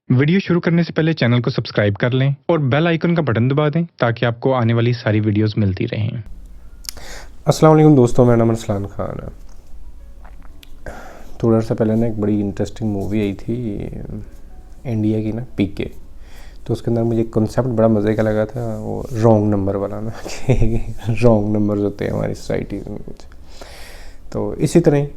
Video शुरू करने से पहले चैनल को सब्सक्राइब कर लें और बेल आइकन का बटन दबा दें ताकि आपको आने वाली सारी वीडियोस मिलती रहें। अस्सलाम वालेकुम दोस्तों, मेरा नाम अरसलान खान है। थोड़ा सा पहले ना एक बड़ी इंटरेस्टिंग मूवी आई थी इंडिया की ना, पीके। तो उसके अंदर मुझे कॉन्सेप्ट बड़ा मज़े का लगा था, वो रॉन्ग नंबर वाला ना कि रॉन्ग नंबर्स होते हैं हमारी सोसाइटी में कुछ। तो इसी तरह ही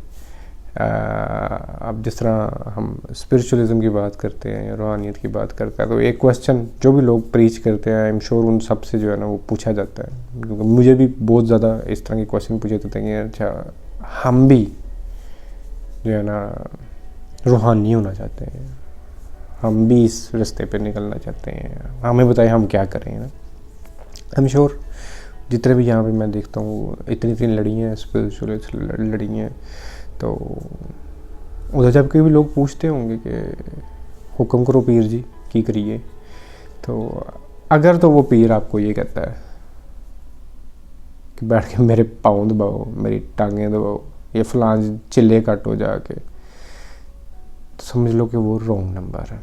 अब जिस तरह हम स्पिरिचुअलिज्म की बात करते हैं या रूहानियत की बात करते हैं, तो एक क्वेश्चन जो भी लोग प्रीच करते हैं, आई एम श्योर उन सब से जो है ना वो पूछा जाता है। क्योंकि मुझे भी बहुत ज़्यादा इस तरह के क्वेश्चन पूछे जाते हैं कि अच्छा हम भी जो है ना रूहानी होना चाहते हैं, हम भी इस रास्ते पे निकलना चाहते हैं, हमें बताएं हम क्या करें ना। आई एम श्योर जितने भी यहाँ पे मैं देखता हूँ इतनी इतनी लड़ियाँ स्पिरिचुअलिस्ट लड़ियाँ, तो उधर जब कभी लोग पूछते होंगे कि हुक्म करो पीर जी की करिए, तो अगर तो वो पीर आपको ये कहता है कि बैठ के मेरे पाँव दबाओ, मेरी टांगें दबाओ, या फलां चिल्ले काटो जाके, तो समझ लो कि वो रॉन्ग नंबर है।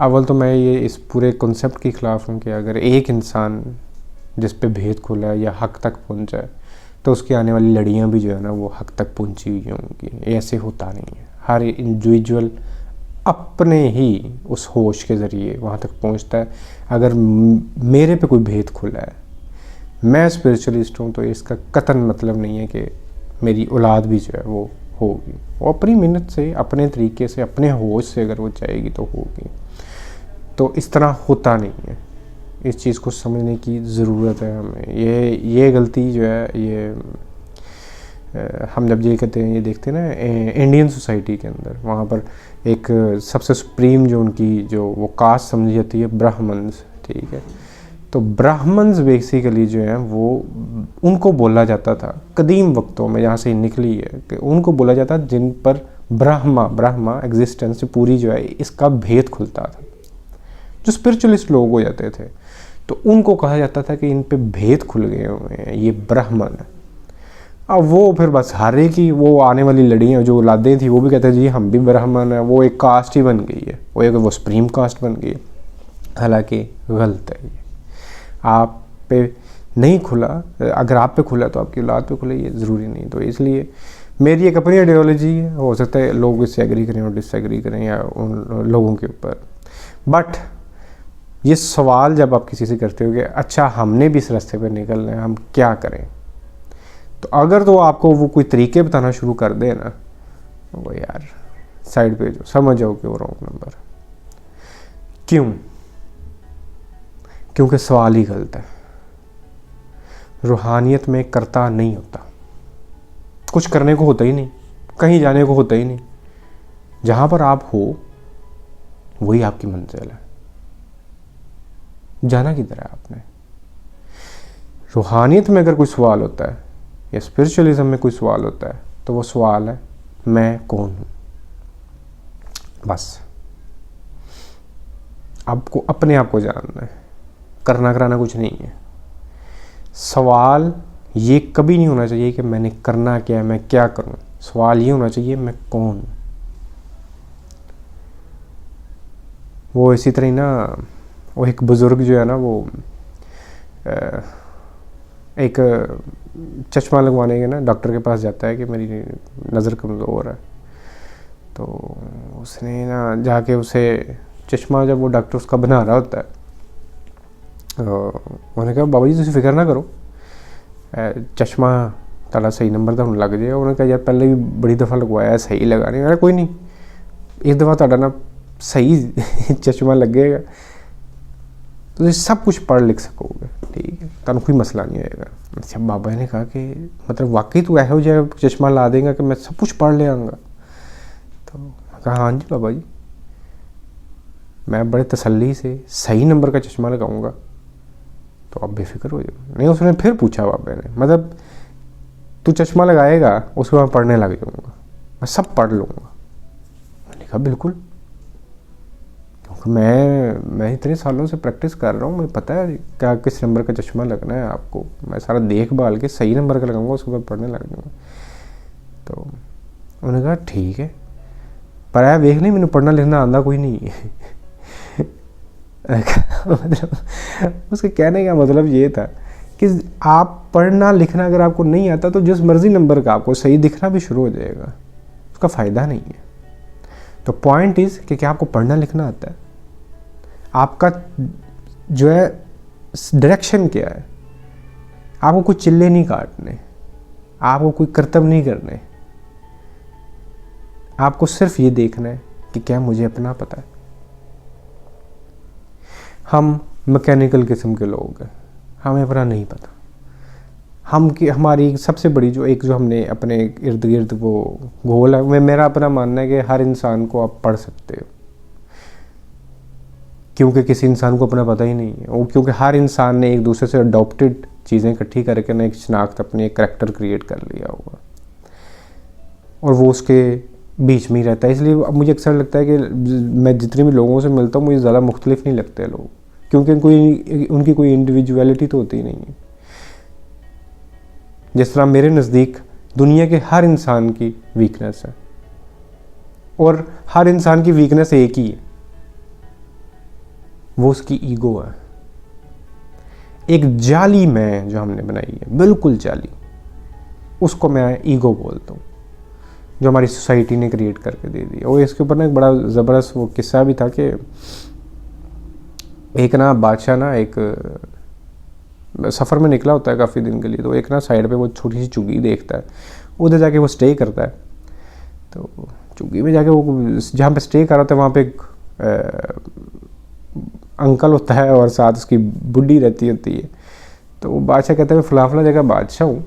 अव्वल तो मैं ये इस पूरे कॉन्सेप्ट के ख़िलाफ़ हूँ कि अगर एक इंसान जिस पे भेद खुला है या हक़ तक पहुँचा है, तो उसकी आने वाली लड़ियाँ भी जो है ना वो हक़ तक पहुँची हुई होंगी। ऐसे होता नहीं है। हर इंडिविजुअल अपने ही उस होश के ज़रिए वहाँ तक पहुँचता है। अगर मेरे पे कोई भेद खुला है, मैं स्पिरिचुअलिस्ट हूँ, तो इसका कतन मतलब नहीं है कि मेरी औलाद भी जो है वो होगी। वो अपनी मेहनत से, अपने तरीके से, अपने होश से अगर वो चाहेगी तो होगी। तो इस तरह होता नहीं है। इस चीज़ को समझने की ज़रूरत है हमें। ये गलती जो है, ये हम जब ये कहते हैं, ये देखते हैं ना इंडियन सोसाइटी के अंदर, वहाँ पर एक सबसे सुप्रीम जो उनकी जो वो कास्ट समझी जाती है ब्राह्मण्स, ठीक है। तो ब्राह्मण्स बेसिकली जो है वो उनको बोला जाता था कदीम वक्तों में, यहाँ से निकली है कि उनको बोला जाता जिन पर ब्रह्मा एग्जिस्टेंस पूरी जो है इसका भेद खुलता था। जो स्पिरिचुअलिस्ट लोग हो जाते थे तो उनको कहा जाता था कि इन पे भेद खुल गए हुए हैं, ये ब्राह्मण है। अब वो फिर बस हर एक ही वो आने वाली लड़ियाँ जो औलादें थी वो भी कहते जी हम भी ब्राह्मण है, वो एक कास्ट ही बन गई है, वो सुप्रीम कास्ट बन गई है। हालांकि गलत है। ये आप पे नहीं खुला, अगर आप पे खुला तो आपकी औलाद पे खुले, ये ज़रूरी नहीं। तो इसलिए मेरी एक अपनी आइडियोलॉजी है, हो सकता है लोग इससे एग्री करें और डिसएग्री करें या उन लोगों के ऊपर। बट ये सवाल जब आप किसी से करते हो कि अच्छा हमने भी इस रास्ते पर निकलना है, हम क्या करें, तो अगर तो आपको वो कोई तरीके बताना शुरू कर दे ना, वो यार साइड पे जो समझ जाओ कि वो रॉन्ग नंबर। क्यों? क्योंकि सवाल ही गलत है। रूहानियत में करता नहीं होता, कुछ करने को होता ही नहीं, कहीं जाने को होता ही नहीं। जहाँ पर आप हो वही आपकी मंजिल है। जाना किधर है आपने? रूहानियत में अगर कोई सवाल होता है या स्पिरिचुअलिज्म में कोई सवाल होता है, तो वो सवाल है मैं कौन हूँ। बस आपको अपने आप को जानना है, करना कराना कुछ नहीं है। सवाल ये कभी नहीं होना चाहिए कि मैंने करना क्या है, मैं क्या करूँ। सवाल ये होना चाहिए मैं कौन हूँ। वो इसी तरह ना, वो एक बुज़ुर्ग जो है ना, वो एक चश्मा लगवाने के ना डॉक्टर के पास जाता है कि मेरी नज़र कमज़ोर है। तो उसने ना जाके उसे चश्मा, जब वो डॉक्टर उसका बना रहा होता है, उन्होंने कहा बाबा जी तुम फिक्र ना करो, चश्मा ताला सही नंबर तो लग जाएगा। उन्होंने कहा यार पहले भी बड़ी दफ़ा लगवाया, सही लगा नहीं। अरे कोई नहीं, इस दफ़ा ताड़ा ना सही चश्मा लगेगा, तो सब कुछ पढ़ लिख सकोगे, ठीक है, तुम कोई मसला नहीं आएगा। अच्छा बाबा ने कहा कि मतलब वाकई तू ऐसा जगह चश्मा ला देगा कि मैं सब कुछ पढ़ ले आऊँगा? तो कहा हाँ जी बाबा जी, मैं बड़े तसल्ली से सही नंबर का चश्मा लगाऊंगा, तो आप बेफिक्र हो जाओ। नहीं, उसने फिर पूछा बाबा ने, मतलब तू चश्मा लगाएगा उसके बाद पढ़ने लग जाऊँगा, मैं सब पढ़ लूँगा? मैंने कहा बिल्कुल, क्योंकि मैं इतने सालों से प्रैक्टिस कर रहा हूँ, मुझे पता है क्या किस नंबर का चश्मा लगना है आपको, मैं सारा देखभाल के सही नंबर का लगाऊंगा, उसके बाद पढ़ने लग जाऊँगा। तो उन्होंने कहा ठीक है, पर है वेख नहीं, मैंने पढ़ना लिखना आंदा कोई नहीं है। मतलब उसके कहने का मतलब ये था कि आप पढ़ना लिखना अगर आपको नहीं आता तो जिस मर्जी नंबर का आपको सही दिखना भी शुरू हो जाएगा, उसका फ़ायदा नहीं है। तो पॉइंट इज़ कि क्या आपको पढ़ना लिखना आता है, आपका जो है डायरेक्शन क्या है, आपको कोई चिल्ले नहीं काटने, आपको कोई करतब नहीं करने, आपको सिर्फ ये देखना है कि क्या मुझे अपना पता है। हम मैकेनिकल किस्म के लोग हैं, हमें अपना नहीं पता। हमारी सबसे बड़ी जो हमने अपने इर्द गिर्द वो गोल है, मेरा अपना मानना है कि हर इंसान को आप पढ़ सकते हो, क्योंकि किसी इंसान को अपना पता ही नहीं है। वो क्योंकि हर इंसान ने एक दूसरे से अडॉप्टेड चीज़ें इकट्ठी करके ना एक शनाख्त, अपनी एक करैक्टर क्रिएट कर लिया होगा और वो उसके बीच में ही रहता है। इसलिए अब मुझे अक्सर लगता है कि मैं जितने भी लोगों से मिलता हूँ मुझे ज़्यादा मुख्तलिफ नहीं लगते लोग, क्योंकि उनकी कोई इंडिविजुअलिटी तो होती ही नहीं है। जिस तरह मेरे नज़दीक दुनिया के हर इंसान की वीकनेस है और हर इंसान की वीकनेस एक ही है, वो उसकी ईगो है। एक जाली मैं जो हमने बनाई है, बिल्कुल जाली, उसको मैं ईगो बोलता हूँ, जो हमारी सोसाइटी ने क्रिएट करके दे दी। और इसके ऊपर ना एक बड़ा ज़बरदस्त वो किस्सा भी था कि एक ना बादशाह ना एक सफ़र में निकला होता है काफ़ी दिन के लिए, तो एक ना साइड पे वो छोटी सी चुग्गी देखता है, उधर जाके वो स्टे करता है। तो चुग्गी में जाके वो जहाँ पे स्टे कर रहा होता है वहाँ पे एक अंकल होता है और साथ उसकी बुढ़ी रहती होती है। तो वो बादशाह कहता है मैं फला जगह बादशाह हूँ,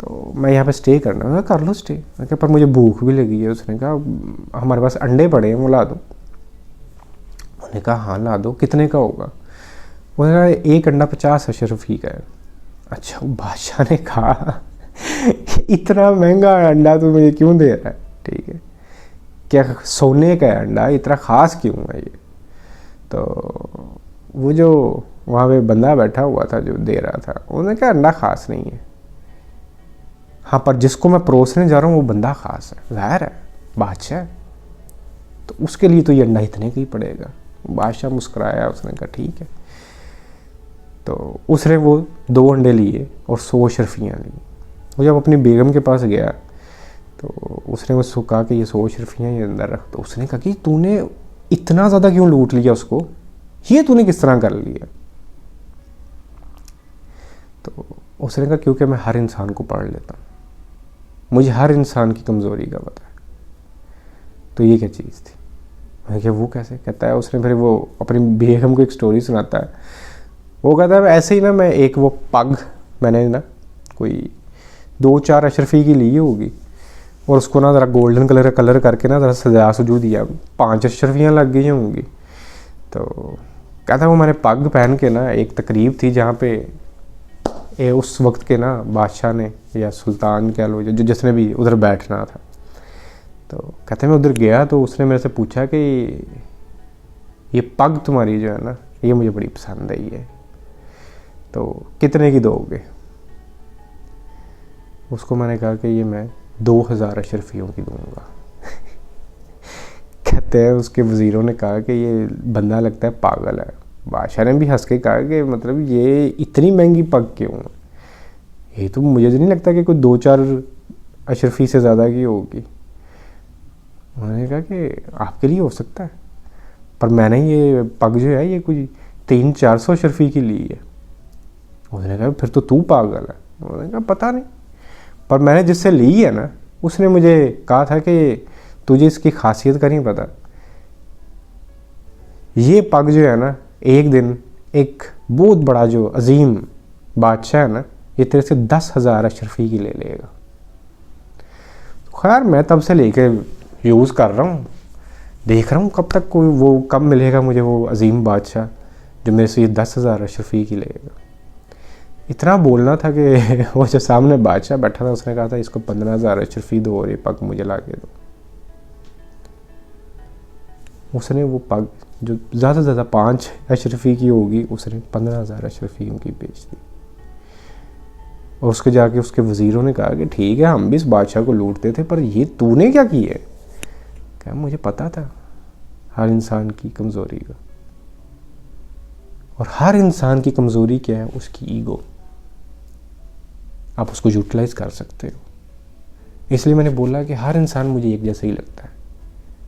तो मैं यहाँ पे स्टे करना है। कर लो स्टे। मैं कहा पर मुझे भूख भी लगी है। उसने कहा हमारे पास अंडे पड़े हैं, वो ला दो। उन्होंने कहा हाँ ला दो, कितने का होगा? उन्होंने कहा एक अंडा 50 अशरफी का है। अच्छा, बादशाह ने कहा इतना महंगा अंडा तो मुझे क्यों दे रहा है? ठीक है, क्या सोने का है अंडा, इतना ख़ास क्यों है ये? तो वो जो वहाँ पे बंदा बैठा हुआ था जो दे रहा था, उन्होंने कहा अंडा ख़ास नहीं है, हाँ पर जिसको मैं परोसने जा रहा हूँ वो बंदा ख़ास है, ज़ाहिर है बादशाह, तो उसके लिए तो ये अंडा इतने का ही पड़ेगा। बादशाह मुस्कुराया, उसने कहा ठीक है। तो उसने वो 2 अंडे लिए और 100 अशरफियाँ ली। वो जब अपनी बेगम के पास गया तो उसने उसको कहा कि ये 100 अशरफियाँ ये अंदर रख। तो उसने कहा कि तूने इतना ज़्यादा क्यों लूट लिया उसको, ये तूने किस तरह कर लिया? तो उसने कहा क्योंकि मैं हर इंसान को पढ़ लेता हूँ, मुझे हर इंसान की कमज़ोरी का पता है। तो ये क्या चीज़ थी? मैं क्या वो कैसे? कहता है उसने फिर वो अपनी बेगम को एक स्टोरी सुनाता है। वो कहता है ऐसे ही ना मैं एक वो पग मैंने ना कोई 2-4 अशरफी की ली होगी और उसको ना ज़रा गोल्डन कलर करके ना ज़रा सजा सजू दिया, 5 अशरफियाँ लग गई होंगी। तो कहता है वो मैंने पग पहन के ना एक तकरीब थी जहाँ पे उस वक्त के ना बादशाह ने या सुल्तान कह लो जो जिसने भी उधर बैठना था, तो कहते हैं मैं उधर गया तो उसने मेरे से पूछा कि ये पग तुम्हारी जो है ना ये मुझे बड़ी पसंद आई है, तो कितने की दोगे? उसको मैंने कहा कि ये मैं 2000 अशरफियों की दूंगा। कहते हैं उसके वज़ीरों ने कहा कि ये बंदा लगता है पागल है। बादशाह ने भी हंस के कहा कि मतलब ये इतनी महंगी पग क्यों है? ये तो मुझे नहीं लगता कि कोई 2-4 अशरफी से ज़्यादा की होगी। उन्होंने कहा कि आपके लिए हो सकता है, पर मैंने ये पग जो है ये कोई 300-400 अशरफी की ली है। उन्होंने कहा फिर तो तू पागल है। उन्होंने कहा पता नहीं, पर मैंने जिससे ली है ना उसने मुझे कहा था कि तुझे इसकी खासियत का नहीं पता, ये पग जो है ना एक दिन एक बहुत बड़ा जो अजीम बादशाह है ना ये तेरे से 10,000 अशरफी की ले लेगा। खैर मैं तब से लेके यूज़ कर रहा हूँ, देख रहा हूँ कब तक कोई वो कब मिलेगा मुझे वो अजीम बादशाह जो मेरे से ये 10,000 अशरफी की लेगा। इतना बोलना था कि वो जो सामने बादशाह बैठा था उसने कहा था इसको 15,000 अशरफी दो और ये पग मुझे ला के दो। उसने वो पग जो ज़्यादा से ज़्यादा 5 अशरफी की होगी उसने 15,000 अशरफियों की बेच दी। और उसके जाके उसके वज़ीरों ने कहा कि ठीक है हम भी इस बादशाह को लूटते थे पर ये तूने क्या किया? क्या मुझे पता था हर इंसान की कमज़ोरी का, और हर इंसान की कमज़ोरी क्या है, उसकी ईगो। आप उसको यूटिलाइज कर सकते हो। इसलिए मैंने बोला कि हर इंसान मुझे एक जैसा ही लगता है,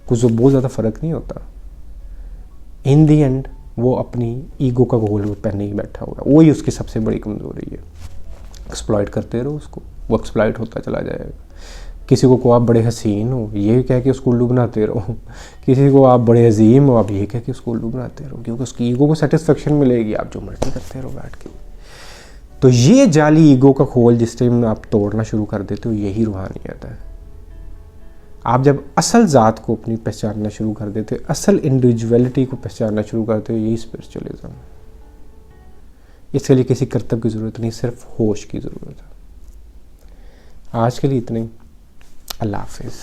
कुछ बहुत ज़्यादा फ़र्क नहीं होता। इन दी एंड वो अपनी ईगो का गोल पहने ही बैठा हुआ है, वही उसकी सबसे बड़ी कमज़ोरी है। एक्सप्लॉइट करते रहो उसको, वो एक्सप्लॉइट होता चला जाएगा। किसी को आप बड़े हसीन हो, ये कह के उसको उल्लू बनाते रहो। किसी को आप बड़े अजीम हो, आप ये कह के उसको उल्लू बनाते रहो, क्योंकि उसकी ईगो को सेटिस्फेक्शन मिलेगी, आप जो मर्जी करते रहो बैठ के। तो ये जाली ईगो का खोल जिस टाइम आप तोड़ना शुरू कर देते हो, यही रूहानियत है। आप जब असल ज़ात को अपनी पहचानना शुरू कर देते हो, असल इंडिविजुअलिटी को पहचानना शुरू करते हो, यही स्पिरिचुअलिज्म है। इसके लिए किसी कर्तव्य की ज़रूरत नहीं, सिर्फ होश की ज़रूरत है। आज के लिए इतने ही। अल्लाह हाफिज़।